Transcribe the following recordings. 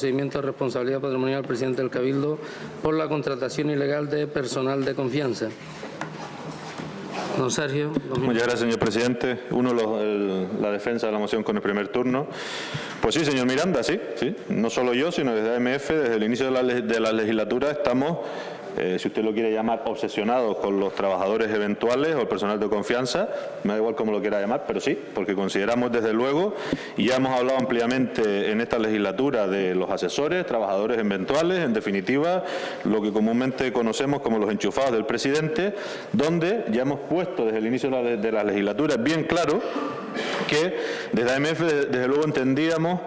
procedimiento de responsabilidad patrimonial al presidente del Cabildo por la contratación ilegal de personal de confianza. Don Sergio. Muchas gracias, señor presidente. La defensa de la moción con el primer turno. Pues sí, señor Miranda, sí. No solo yo, sino desde AMF, desde el inicio de la legislatura, estamos, si usted lo quiere llamar, obsesionados con los trabajadores eventuales o el personal de confianza. Me da igual cómo lo quiera llamar, pero sí, porque consideramos desde luego, y ya hemos hablado ampliamente en esta legislatura de los asesores, trabajadores eventuales, en definitiva, lo que comúnmente conocemos como los enchufados del presidente, donde ya hemos puesto desde el inicio de la legislatura bien claro que desde AMF desde luego entendíamos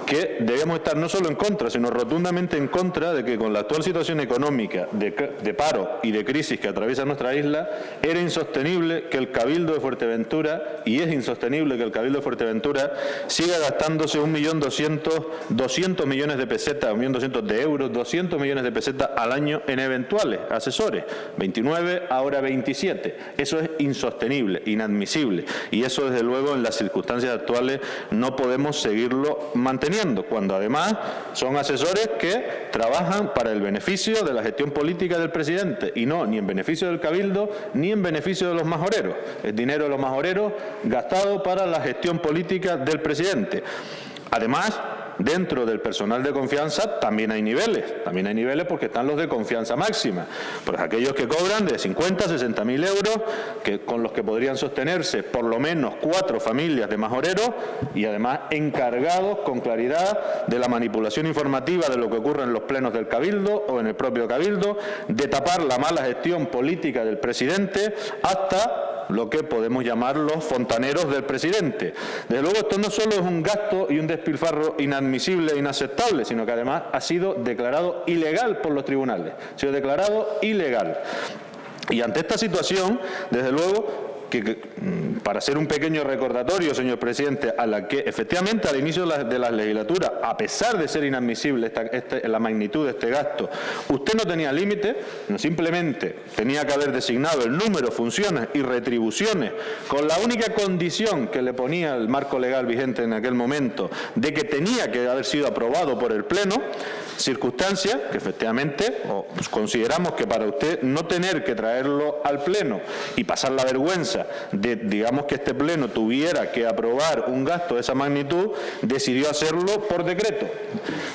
que debemos estar no solo en contra, sino rotundamente en contra de que con la actual situación económica de paro y de crisis que atraviesa nuestra isla, era insostenible que el Cabildo de Fuerteventura, y es insostenible que el Cabildo de Fuerteventura siga gastándose 200 millones de pesetas, 1.200.000 de euros, 200 millones de pesetas al año en eventuales asesores, 29, ahora 27. Eso es insostenible, inadmisible, y eso desde luego en las circunstancias actuales no podemos seguirlo manteniendo, cuando además son asesores que trabajan para el beneficio de la gestión política del presidente y no ni en beneficio del Cabildo ni en beneficio de los majoreros. Es dinero de los majoreros gastado para la gestión política del presidente. Además, dentro del personal de confianza también hay niveles porque están los de confianza máxima, pues aquellos que cobran de 50 a 60.000 euros, con los que podrían sostenerse por lo menos 4 familias de majoreros y además encargados con claridad de la manipulación informativa de lo que ocurre en los plenos del Cabildo o en el propio Cabildo, de tapar la mala gestión política del presidente hasta lo que podemos llamar los fontaneros del presidente. Desde luego esto no solo es un gasto y un despilfarro inadmisible e inaceptable, sino que además ha sido declarado ilegal por los tribunales. Ha sido declarado ilegal. Y ante esta situación, desde luego, para hacer un pequeño recordatorio, señor presidente, a la que efectivamente al inicio de la legislatura, a pesar de ser inadmisible la magnitud de este gasto, usted no tenía límite, no, simplemente tenía que haber designado el número, funciones y retribuciones con la única condición que le ponía el marco legal vigente en aquel momento de que tenía que haber sido aprobado por el Pleno, circunstancia que efectivamente consideramos que para usted no tener que traerlo al Pleno y pasar la vergüenza de, digamos, que este Pleno tuviera que aprobar un gasto de esa magnitud, decidió hacerlo por decreto.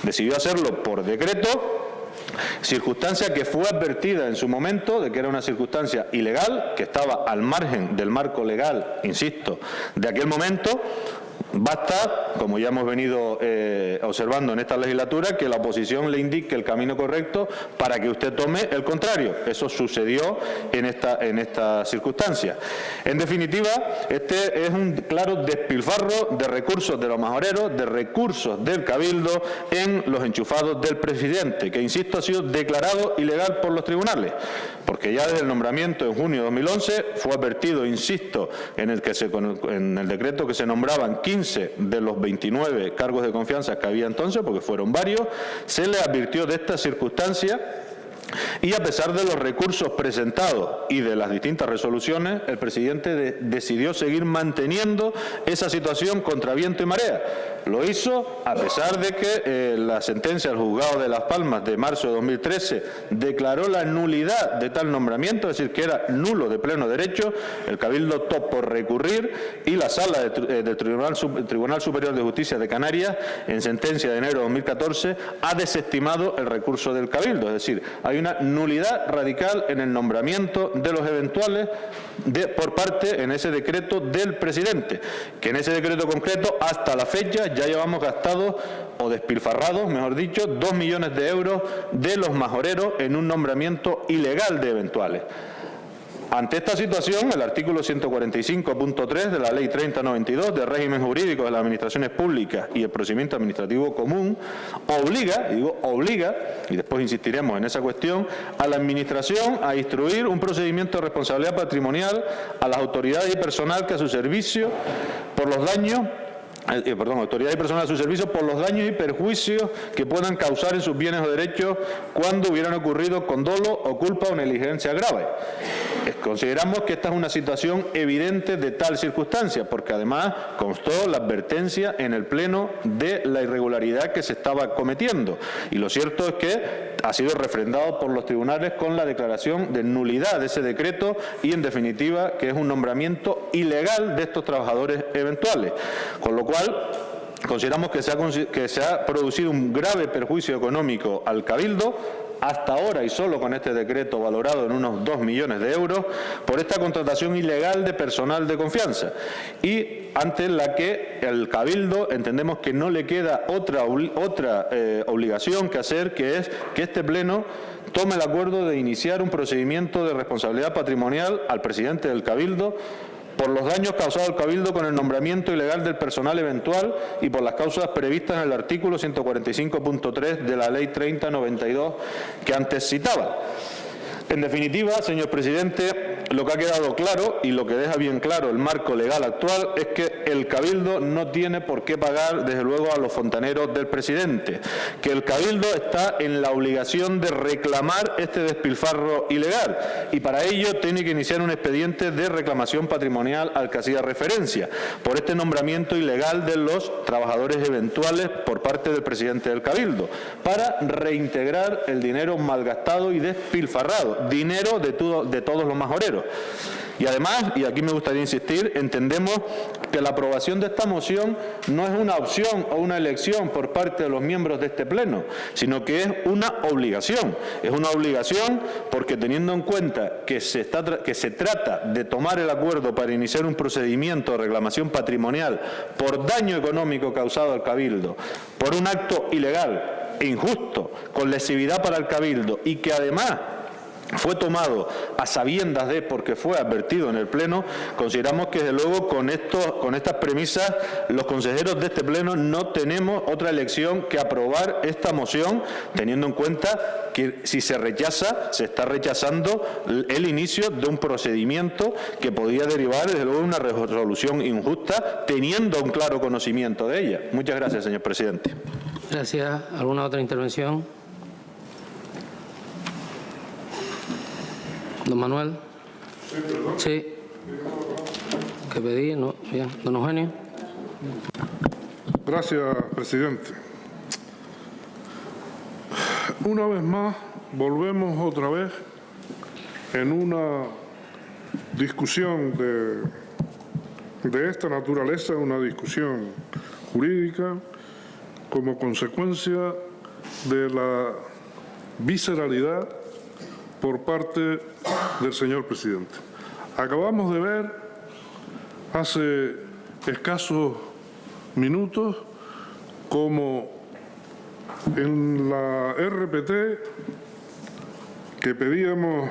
Decidió hacerlo por decreto, circunstancia que fue advertida en su momento de que era una circunstancia ilegal, que estaba al margen del marco legal, insisto, de aquel momento. Basta, como ya hemos venido observando en esta legislatura, que la oposición le indique el camino correcto para que usted tome el contrario. Eso sucedió en esta circunstancia. En definitiva, este es un claro despilfarro de recursos de los majoreros, de recursos del Cabildo en los enchufados del presidente, que, insisto, ha sido declarado ilegal por los tribunales, porque ya desde el nombramiento en junio de 2011 fue advertido, insisto, en el decreto que se nombraban 15 de los 29 cargos de confianza que había entonces, porque fueron varios, se le advirtió de esta circunstancia. Y a pesar de los recursos presentados y de las distintas resoluciones, el presidente decidió seguir manteniendo esa situación contra viento y marea. Lo hizo a pesar de que la sentencia del juzgado de Las Palmas de marzo de 2013 declaró la nulidad de tal nombramiento, es decir, que era nulo de pleno derecho. El Cabildo optó por recurrir y la Sala del Tribunal Superior de Justicia de Canarias, en sentencia de enero de 2014, ha desestimado el recurso del Cabildo. Es decir, hay una nulidad radical en el nombramiento de los eventuales por parte en ese decreto del presidente, que en ese decreto concreto hasta la fecha ya llevamos gastados o despilfarrados, mejor dicho, 2 millones de euros de los majoreros en un nombramiento ilegal de eventuales. Ante esta situación, el artículo 145.3 de la Ley 3092 de régimen jurídico de las administraciones públicas y el procedimiento administrativo común obliga, y después insistiremos en esa cuestión, a la Administración a instruir un procedimiento de responsabilidad patrimonial a las autoridades y personal que a su servicio por los daños autoridad y personal a su servicio por los daños y perjuicios que puedan causar en sus bienes o derechos cuando hubieran ocurrido con dolo o culpa o negligencia grave. Consideramos que esta es una situación evidente de tal circunstancia, porque además constó la advertencia en el Pleno de la irregularidad que se estaba cometiendo. Y lo cierto es que ha sido refrendado por los tribunales con la declaración de nulidad de ese decreto y, en definitiva, que es un nombramiento ilegal de estos trabajadores eventuales. Con lo cual, consideramos que se ha producido un grave perjuicio económico al Cabildo, hasta ahora y solo con este decreto valorado en unos 2 millones de euros, por esta contratación ilegal de personal de confianza, y ante la que el Cabildo entendemos que no le queda otra obligación que hacer, que es que este Pleno tome el acuerdo de iniciar un procedimiento de responsabilidad patrimonial al presidente del Cabildo por los daños causados al Cabildo con el nombramiento ilegal del personal eventual y por las causas previstas en el artículo 145.3 de la Ley 3092 que antes citaba. En definitiva, señor presidente, lo que ha quedado claro y lo que deja bien claro el marco legal actual es que el Cabildo no tiene por qué pagar, desde luego, a los fontaneros del presidente, que el Cabildo está en la obligación de reclamar este despilfarro ilegal y para ello tiene que iniciar un expediente de reclamación patrimonial al que hacía referencia por este nombramiento ilegal de los trabajadores eventuales por parte del presidente del Cabildo para reintegrar el dinero malgastado y despilfarrado, dinero de todos los majoreros. Y además, y aquí me gustaría insistir, entendemos que la aprobación de esta moción no es una opción o una elección por parte de los miembros de este Pleno, sino que es una obligación. Es una obligación porque, teniendo en cuenta que se trata de tomar el acuerdo para iniciar un procedimiento de reclamación patrimonial por daño económico causado al Cabildo, por un acto ilegal e injusto, con lesividad para el Cabildo, y que además fue tomado a sabiendas de, porque fue advertido en el Pleno, consideramos que, desde luego, con estas premisas, los consejeros de este Pleno no tenemos otra elección que aprobar esta moción, teniendo en cuenta que si se rechaza, se está rechazando el inicio de un procedimiento que podía derivar, desde luego, de una resolución injusta, teniendo un claro conocimiento de ella. Muchas gracias, señor presidente. Gracias. ¿Alguna otra intervención? Don Manuel. Sí. ¿Qué pedí? No. Bien. Don Eugenio. Gracias, presidente. Una vez más, volvemos otra vez en una discusión de esta naturaleza, una discusión jurídica, como consecuencia de la visceralidad por parte del señor presidente. Acabamos de ver hace escasos minutos cómo en la RPT que pedíamos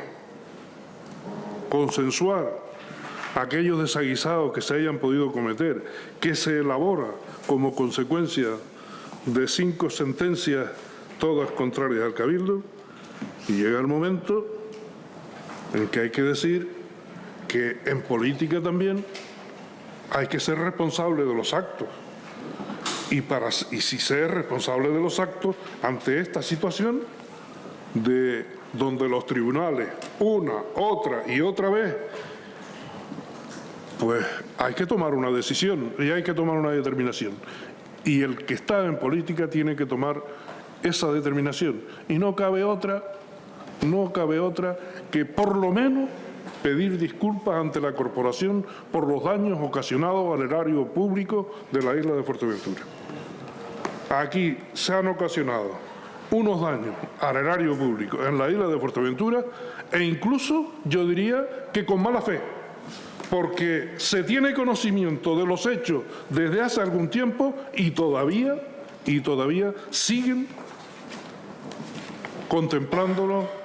consensuar aquellos desaguisados que se hayan podido cometer, que se elabora como consecuencia de 5 sentencias, todas contrarias al Cabildo, y llega el momento en que hay que decir que en política también hay que ser responsable de los actos. Y si se es responsable de los actos ante esta situación de donde los tribunales, una, otra y otra vez, pues hay que tomar una decisión y hay que tomar una determinación. Y el que está en política tiene que tomar esa determinación. Y no cabe otra que por lo menos pedir disculpas ante la corporación por los daños ocasionados al erario público de la isla de Fuerteventura. Aquí se han ocasionado unos daños al erario público en la isla de Fuerteventura e incluso yo diría que con mala fe, porque se tiene conocimiento de los hechos desde hace algún tiempo y todavía siguen contemplándolo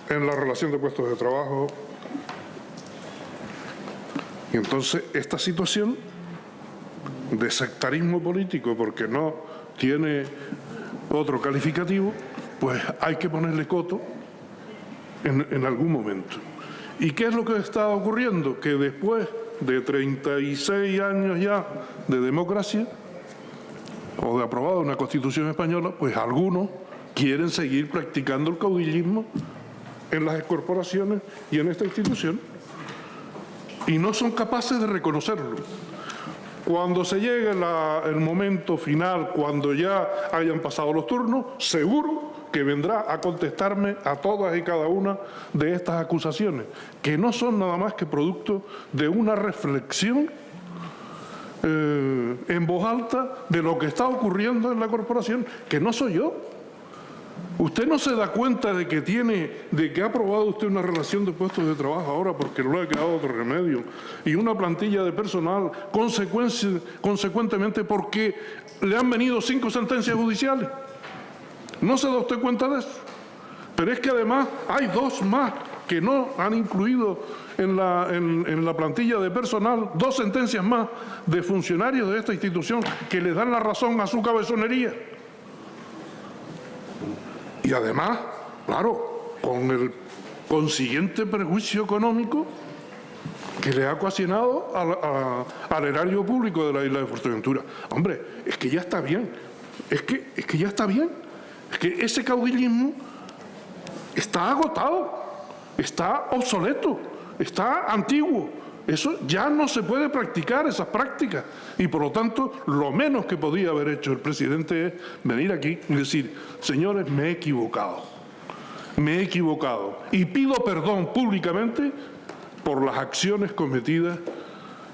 en la relación de puestos de trabajo. Y entonces esta situación de sectarismo político, porque no tiene otro calificativo, pues hay que ponerle coto en algún momento. ¿Y qué es lo que está ocurriendo? Que después de 36 años ya de democracia o de aprobada una Constitución española, pues algunos quieren seguir practicando el caudillismo en las corporaciones y en esta institución y no son capaces de reconocerlo. Cuando se llegue el momento final, cuando ya hayan pasado los turnos, seguro que vendrá a contestarme a todas y cada una de estas acusaciones, que no son nada más que producto de una reflexión en voz alta de lo que está ocurriendo en la corporación, que no soy yo. Usted no se da cuenta de que ha aprobado usted una relación de puestos de trabajo ahora porque no le ha quedado otro remedio y una plantilla de personal consecuentemente porque le han venido 5 sentencias judiciales. ¿No se da usted cuenta de eso? Pero es que además hay 2 más que no han incluido en la plantilla de personal, 2 sentencias más de funcionarios de esta institución que les dan la razón a su cabezonería. Y además, claro, con el consiguiente perjuicio económico que le ha ocasionado al erario público de la isla de Fuerteventura. Hombre, es que ya está bien, es que ya está bien. Es que ese caudillismo está agotado, está obsoleto, está antiguo. Eso ya no se puede practicar, esas prácticas. Y por lo tanto, lo menos que podía haber hecho el presidente es venir aquí y decir, señores, me he equivocado. Me he equivocado. Y pido perdón públicamente por las acciones cometidas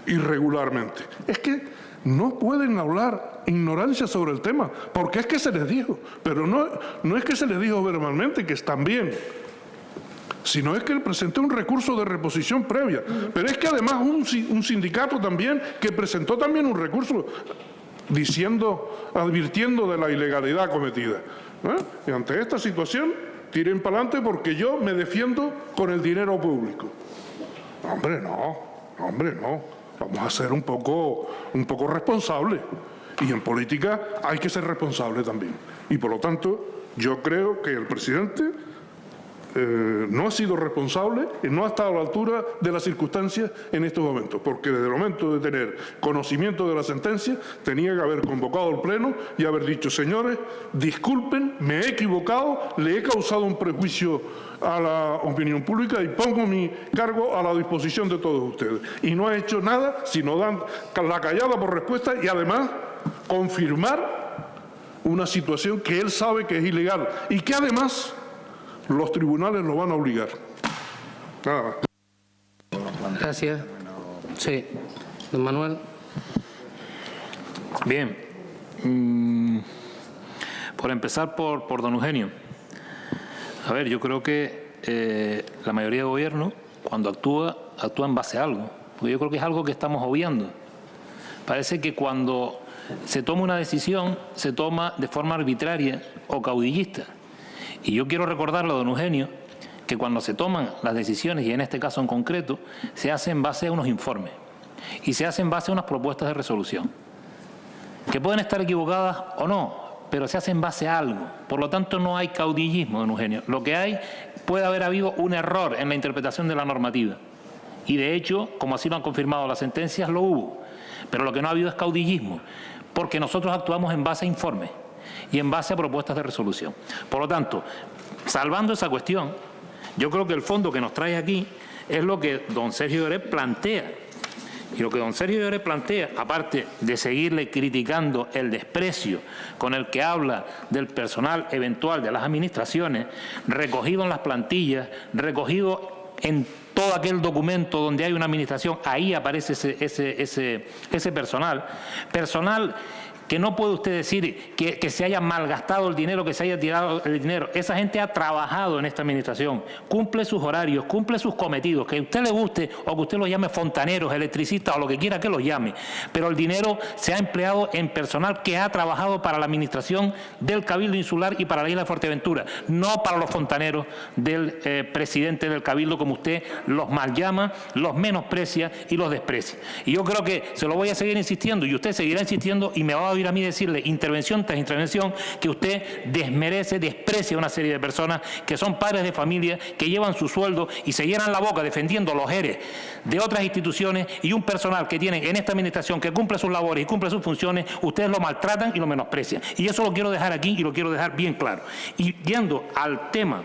irregularmente. Es que no pueden hablar ignorancia sobre el tema, porque es que se les dijo. Pero no es que se les dijo verbalmente, que están bien, sino es que él presentó un recurso de reposición previa. Pero es que además un sindicato también que presentó también un recurso advirtiendo de la ilegalidad cometida. Y ante esta situación, tiren para adelante porque yo me defiendo con el dinero público. Hombre, no. Vamos a ser un poco responsables. Y en política hay que ser responsable también. Y por lo tanto, yo creo que el presidente no ha sido responsable y no ha estado a la altura de las circunstancias en estos momentos, porque desde el momento de tener conocimiento de la sentencia tenía que haber convocado el pleno y haber dicho, señores, disculpen, me he equivocado, le he causado un prejuicio a la opinión pública y pongo mi cargo a la disposición de todos ustedes. Y no ha hecho nada, sino dar la callada por respuesta y además confirmar una situación que él sabe que es ilegal y que además los tribunales lo van a obligar. Nada más. Gracias. Sí. Don Manuel. Bien. Por empezar por don Eugenio. A ver, yo creo que la mayoría de gobierno, cuando actúa en base a algo. Porque yo creo que es algo que estamos obviando. Parece que cuando se toma una decisión, se toma de forma arbitraria o caudillista. Y yo quiero recordarle a don Eugenio que cuando se toman las decisiones, y en este caso en concreto, se hace en base a unos informes y se hace en base a unas propuestas de resolución, que pueden estar equivocadas o no, pero se hace en base a algo. Por lo tanto, no hay caudillismo, don Eugenio. Lo que hay, puede haber habido un error en la interpretación de la normativa. Y de hecho, como así lo han confirmado las sentencias, lo hubo. Pero lo que no ha habido es caudillismo, porque nosotros actuamos en base a informes y en base a propuestas de resolución. Por lo tanto, salvando esa cuestión, yo creo que el fondo que nos trae aquí es lo que don Sergio Lloret plantea. Y lo que don Sergio Lloret plantea, aparte de seguirle criticando el desprecio con el que habla del personal eventual de las administraciones, recogido en las plantillas, recogido en todo aquel documento donde hay una administración, ahí aparece ese personal que no puede usted decir que se haya malgastado el dinero, que se haya tirado el dinero. Esa gente ha trabajado en esta administración, cumple sus horarios, cumple sus cometidos, que a usted le guste o que usted los llame fontaneros, electricistas o lo que quiera que los llame, pero el dinero se ha empleado en personal que ha trabajado para la administración del Cabildo Insular y para la isla de Fuerteventura, no para los fontaneros del presidente del Cabildo, como usted los mal llama, los menosprecia y los desprecia. Y yo creo que se lo voy a seguir insistiendo y usted seguirá insistiendo y me va a oír a mí decirle intervención tras intervención que usted desmerece, desprecia a una serie de personas que son padres de familia, que llevan su sueldo y se llenan la boca defendiendo los ERE de otras instituciones, y un personal que tienen en esta administración que cumple sus labores y cumple sus funciones, ustedes lo maltratan y lo menosprecian. Y eso lo quiero dejar aquí y lo quiero dejar bien claro. Y yendo al tema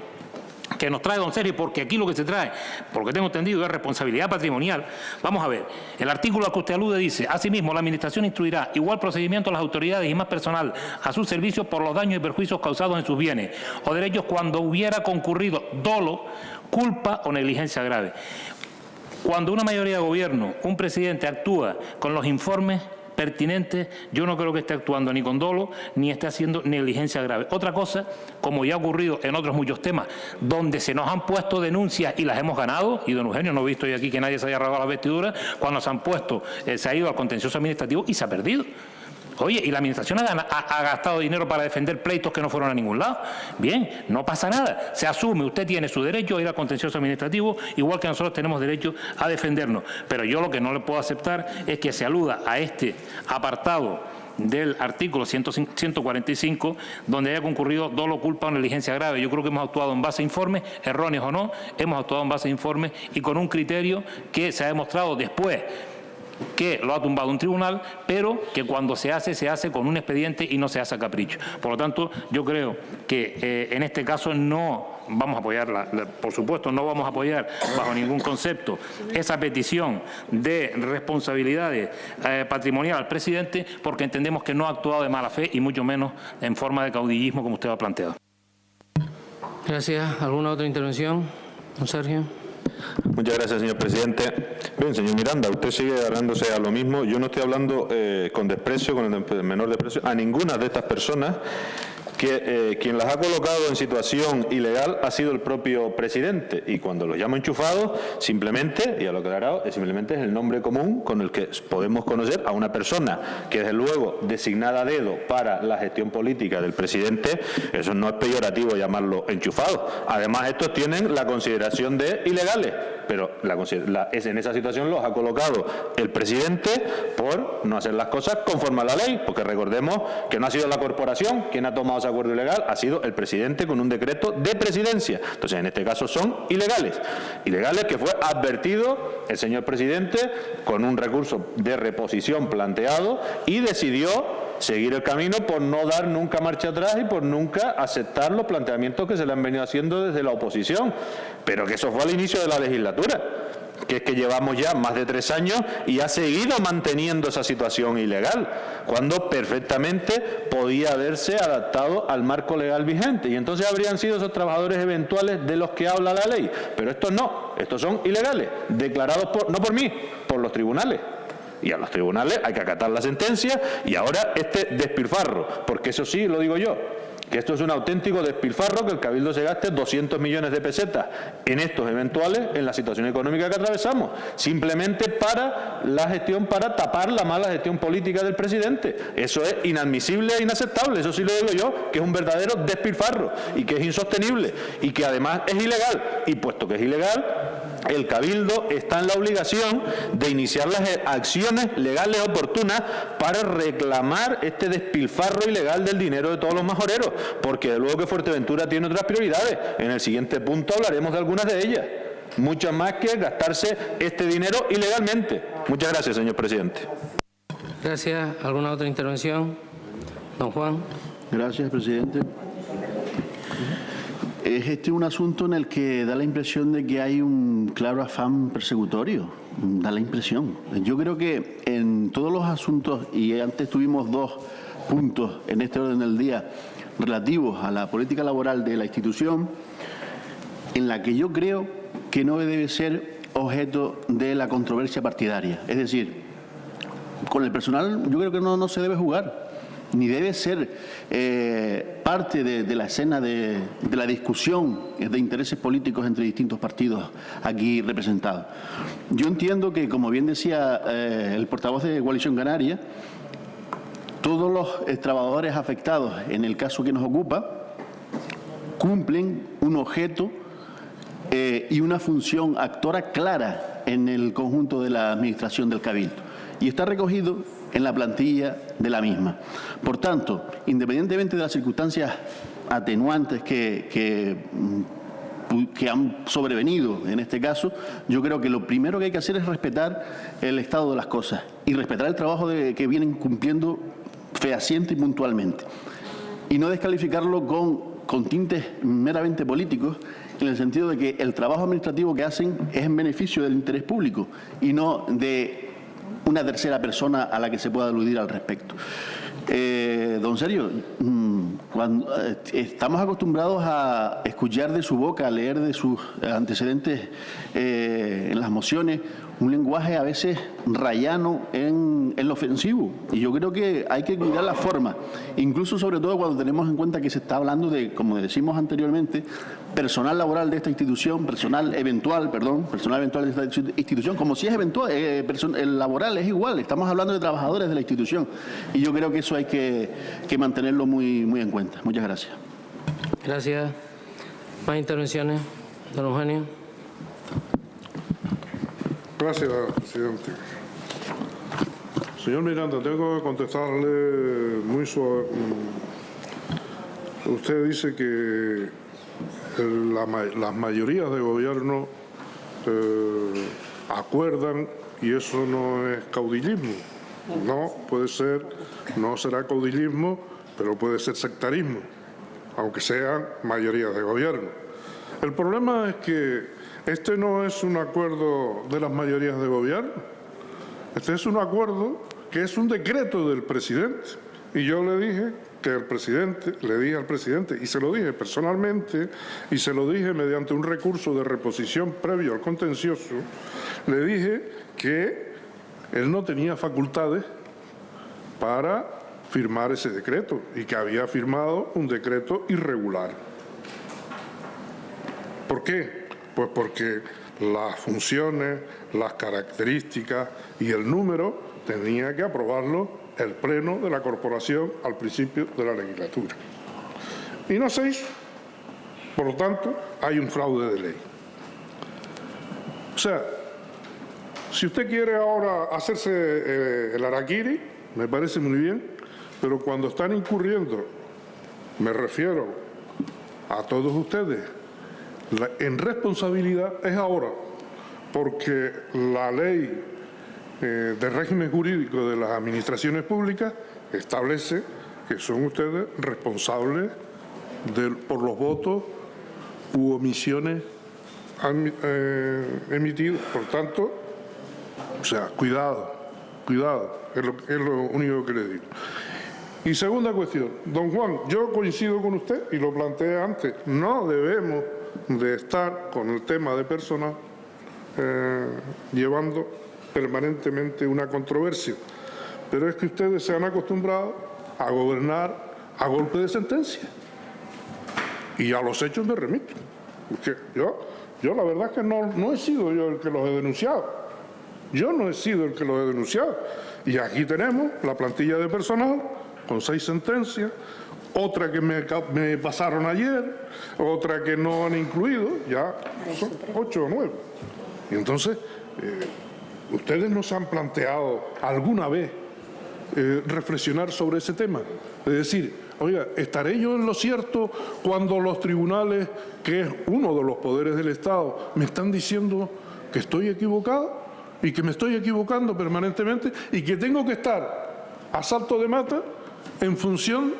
que nos trae don Sergio, porque aquí lo que se trae, porque tengo entendido, es responsabilidad patrimonial. Vamos a ver, el artículo al que usted alude dice: asimismo, la Administración instruirá igual procedimiento a las autoridades y más personal a su servicio por los daños y perjuicios causados en sus bienes o derechos cuando hubiera concurrido dolo, culpa o negligencia grave. Cuando una mayoría de gobierno, un presidente actúa con los informes pertinentes, yo no creo que esté actuando ni con dolo ni esté haciendo negligencia grave. Otra cosa, como ya ha ocurrido en otros muchos temas, donde se nos han puesto denuncias y las hemos ganado, y don Eugenio, no he visto hoy aquí que nadie se haya rasgado las vestiduras, cuando se han puesto, se ha ido al contencioso administrativo y se ha perdido. Oye, y la Administración ha gastado dinero para defender pleitos que no fueron a ningún lado. Bien, no pasa nada. Se asume, usted tiene su derecho a ir al contencioso administrativo, igual que nosotros tenemos derecho a defendernos. Pero yo lo que no le puedo aceptar es que se aluda a este apartado del artículo 145, donde haya concurrido dolo, culpa o negligencia grave. Yo creo que hemos actuado en base a informes, erróneos o no, hemos actuado en base a informes y con un criterio que se ha demostrado después que lo ha tumbado un tribunal, pero que cuando se hace con un expediente y no se hace a capricho. Por lo tanto, yo creo que en este caso no vamos a apoyar, por supuesto, no vamos a apoyar bajo ningún concepto esa petición de responsabilidades patrimonial al presidente, porque entendemos que no ha actuado de mala fe y mucho menos en forma de caudillismo como usted ha planteado. Gracias. ¿Alguna otra intervención? Don Sergio. Muchas gracias, señor presidente. Bien, señor Miranda, usted sigue agarrándose a lo mismo. Yo no estoy hablando con desprecio, con el menor desprecio, a ninguna de estas personas, que quien las ha colocado en situación ilegal ha sido el propio presidente, y cuando los llamo enchufados, simplemente, ya lo he aclarado, simplemente es el nombre común con el que podemos conocer a una persona que, desde luego, designada a dedo para la gestión política del presidente. Eso no es peyorativo llamarlo enchufado. Además, estos tienen la consideración de ilegales, pero en esa situación los ha colocado el presidente por no hacer las cosas conforme a la ley, porque recordemos que no ha sido la corporación quien ha tomado ese acuerdo ilegal, ha sido el presidente con un decreto de presidencia. Entonces, en este caso son ilegales que fue advertido el señor presidente con un recurso de reposición planteado, y decidió seguir el camino por no dar nunca marcha atrás y por nunca aceptar los planteamientos que se le han venido haciendo desde la oposición. Pero que eso fue al inicio de la legislatura, que es que llevamos ya más de 3 años y ha seguido manteniendo esa situación ilegal, cuando perfectamente podía haberse adaptado al marco legal vigente, y entonces habrían sido esos trabajadores eventuales de los que habla la ley. Pero estos no, estos son ilegales, declarados no por mí, por los tribunales. Y a los tribunales hay que acatar la sentencia, y ahora este despilfarro, porque eso sí lo digo yo, que esto es un auténtico despilfarro, que el Cabildo se gaste 200 millones de pesetas en estos eventuales, en la situación económica que atravesamos, simplemente para la gestión, para tapar la mala gestión política del presidente. Eso es inadmisible e inaceptable, eso sí lo digo yo, que es un verdadero despilfarro y que es insostenible y que además es ilegal. Y puesto que es ilegal, el Cabildo está en la obligación de iniciar las acciones legales oportunas para reclamar este despilfarro ilegal del dinero de todos los majoreros, porque de luego que Fuerteventura tiene otras prioridades. En el siguiente punto hablaremos de algunas de ellas, muchas más que gastarse este dinero ilegalmente. Muchas gracias, señor presidente. Gracias. ¿Alguna otra intervención? Don Juan. Gracias, presidente. Es este un asunto en el que da la impresión de que hay un claro afán persecutorio, da la impresión. Yo creo que en todos los asuntos, y antes tuvimos 2 puntos en este orden del día relativos a la política laboral de la institución, en la que yo creo que no debe ser objeto de la controversia partidaria. Es decir, con el personal yo creo que no se debe jugar, ni debe ser parte de la escena de la discusión de intereses políticos entre distintos partidos aquí representados. Yo entiendo que, como bien decía el portavoz de Coalición Canaria, todos los trabajadores afectados en el caso que nos ocupa cumplen un objeto y una función actora clara en el conjunto de la administración del Cabildo. Y está recogido en la plantilla de la misma. Por tanto, independientemente de las circunstancias atenuantes que han sobrevenido en este caso, yo creo que lo primero que hay que hacer es respetar el estado de las cosas y respetar el trabajo que vienen cumpliendo fehaciente y puntualmente. Y no descalificarlo con tintes meramente políticos, en el sentido de que el trabajo administrativo que hacen es en beneficio del interés público y no de una tercera persona a la que se pueda aludir al respecto. Don Sergio, cuando estamos acostumbrados a escuchar de su boca, a leer de sus antecedentes en las mociones, un lenguaje a veces rayano en lo ofensivo. Y yo creo que hay que cuidar la forma, incluso sobre todo cuando tenemos en cuenta que se está hablando de, como decimos anteriormente, personal laboral de esta institución, personal eventual de esta institución, como si es eventual, el laboral es igual, estamos hablando de trabajadores de la institución. Y yo creo que eso hay que mantenerlo muy, muy en cuenta. Muchas gracias. Gracias. ¿Más intervenciones? Don Eugenio. Gracias, presidente. Señor Miranda, tengo que contestarle muy suave. Usted dice que las mayorías de gobierno acuerdan y eso no es caudillismo. No, puede ser, no será caudillismo, pero puede ser sectarismo, aunque sean mayorías de gobierno. El problema es que este no es un acuerdo de las mayorías de gobierno. Este es un acuerdo que es un decreto del presidente. Y yo le dije al presidente, y se lo dije personalmente, y se lo dije mediante un recurso de reposición previo al contencioso, le dije que él no tenía facultades para firmar ese decreto y que había firmado un decreto irregular. ¿Por qué? Pues porque las funciones, las características y el número tenía que aprobarlo el Pleno de la Corporación al principio de la legislatura. Y no se hizo. Por lo tanto, hay un fraude de ley. O sea, si usted quiere ahora hacerse el harakiri, me parece muy bien, pero cuando están incurriendo, me refiero a todos ustedes, en responsabilidad es ahora, porque la ley de régimen jurídico de las administraciones públicas establece que son ustedes responsables por los votos u omisiones emitidos. Por tanto, o sea, cuidado, es lo único que le digo. Y segunda cuestión, don Juan, yo coincido con usted y lo planteé antes, no debemos de estar con el tema de personal llevando permanentemente una controversia, pero es que ustedes se han acostumbrado a gobernar a golpe de sentencia y a los hechos me remito. Porque yo la verdad es que no he sido yo el que los he denunciado, y aquí tenemos la plantilla de personal con 6 sentencias, otra que me pasaron ayer, otra que no han incluido, ya son 8 o 9. Y entonces, ¿ustedes nos han planteado alguna vez reflexionar sobre ese tema? Es decir, oiga, ¿estaré yo en lo cierto cuando los tribunales, que es uno de los poderes del Estado, me están diciendo que estoy equivocado y que me estoy equivocando permanentemente y que tengo que estar a salto de mata en función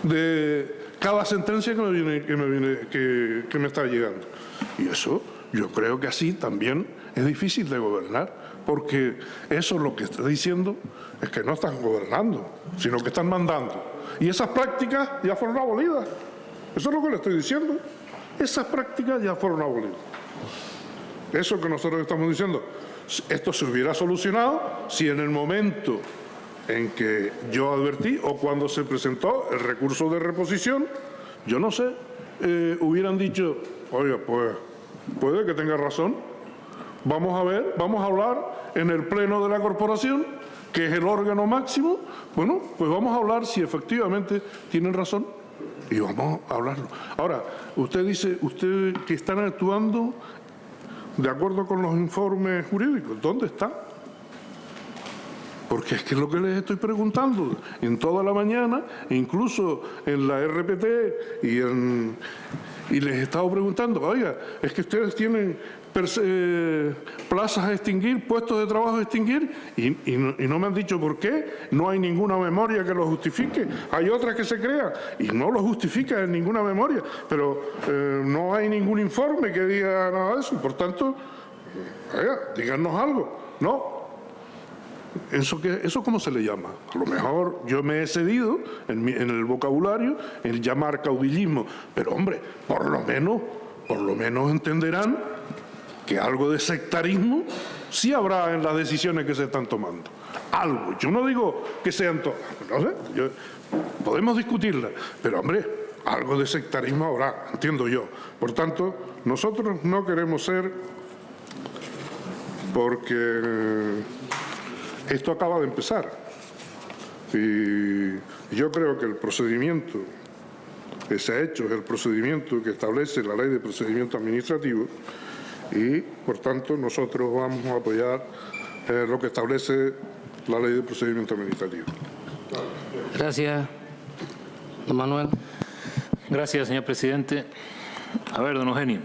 de cada sentencia que me está llegando? Y eso, yo creo que así también es difícil de gobernar, porque eso lo que está diciendo es que no están gobernando, sino que están mandando. Y esas prácticas ya fueron abolidas. Eso es lo que le estoy diciendo. Esas prácticas ya fueron abolidas. Eso que nosotros estamos diciendo, esto se hubiera solucionado si en el momento en que yo advertí o cuando se presentó el recurso de reposición, yo no sé, hubieran dicho, oiga, pues puede que tenga razón, vamos a ver, vamos a hablar en el Pleno de la Corporación, que es el órgano máximo, bueno, pues vamos a hablar si efectivamente tienen razón y vamos a hablarlo. Ahora, usted dice, que están actuando de acuerdo con los informes jurídicos, ¿dónde está? porque es que es lo que les estoy preguntando en toda la mañana, incluso en la RPT y les he estado preguntando, oiga, es que ustedes tienen plazas a extinguir, puestos de trabajo a extinguir, y no me han dicho por qué. No hay ninguna memoria que lo justifique. Hay otras que se crean y no lo justifica en ninguna memoria, pero no hay ningún informe que diga nada de eso. Por tanto, oiga, díganos algo. No. ¿Eso cómo se le llama? A lo mejor yo me he excedido en el vocabulario en llamar caudillismo, pero hombre, por lo menos entenderán que algo de sectarismo sí habrá en las decisiones que se están tomando. Algo. Yo no digo que sean todas, no sé, podemos discutirlas, pero hombre, algo de sectarismo habrá, entiendo yo. Por tanto, nosotros no queremos ser, porque esto acaba de empezar. Y yo creo que el procedimiento que se ha hecho es el procedimiento que establece la Ley de Procedimiento Administrativo, y, por tanto, nosotros vamos a apoyar lo que establece la Ley de Procedimiento Administrativo. Gracias. Don Manuel. Gracias, señor presidente. A ver, don Eugenio,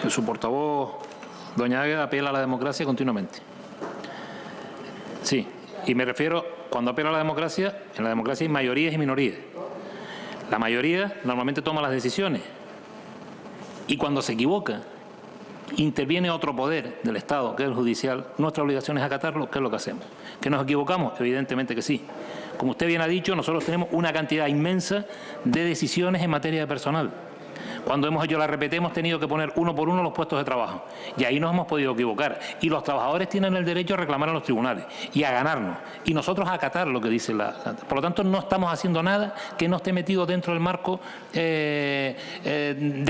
su portavoz, doña Águeda, apela a la democracia continuamente. Sí, y me refiero, cuando apela a la democracia, en la democracia hay mayorías y minorías. La mayoría normalmente toma las decisiones, y cuando se equivoca, interviene otro poder del Estado, que es el judicial. Nuestra obligación es acatarlo. ¿Qué es lo que hacemos? ¿Que nos equivocamos? Evidentemente que sí. Como usted bien ha dicho, nosotros tenemos una cantidad inmensa de decisiones en materia de personal. Cuando hemos hecho la RPT hemos tenido que poner uno por uno los puestos de trabajo. Y ahí nos hemos podido equivocar. Y los trabajadores tienen el derecho a reclamar a los tribunales y a ganarnos. Y nosotros a acatar lo que dice Por lo tanto, no estamos haciendo nada que no esté metido dentro del marco de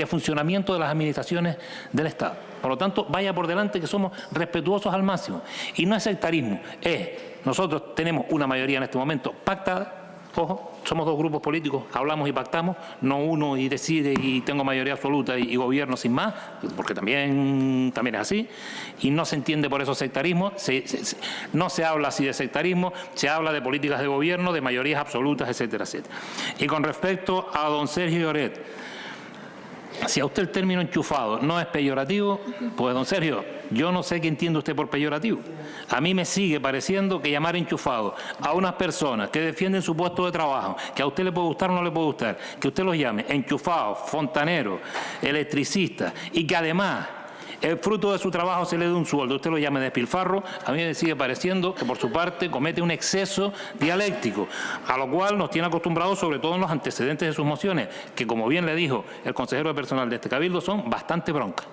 funcionamiento de las administraciones del Estado. Por lo tanto, vaya por delante que somos respetuosos al máximo. Y no es sectarismo. Nosotros tenemos una mayoría en este momento pactada. Ojo, somos dos grupos políticos, hablamos y pactamos, no uno y decide y tengo mayoría absoluta y gobierno sin más, porque también es así, y no se entiende por eso sectarismo, no se habla así de sectarismo, se habla de políticas de gobierno, de mayorías absolutas, etcétera, etcétera. Y con respecto a don Sergio Lloret, si a usted el término enchufado no es peyorativo, pues don Sergio, yo no sé qué entiende usted por peyorativo. A mí me sigue pareciendo que llamar enchufado a unas personas que defienden su puesto de trabajo, que a usted le puede gustar o no le puede gustar, que usted los llame enchufados, fontaneros, electricistas, y que además el fruto de su trabajo se le dé un sueldo, usted lo llame despilfarro, a mí me sigue pareciendo que por su parte comete un exceso dialéctico, a lo cual nos tiene acostumbrados sobre todo en los antecedentes de sus mociones, que como bien le dijo el consejero de personal de este cabildo son bastante broncas.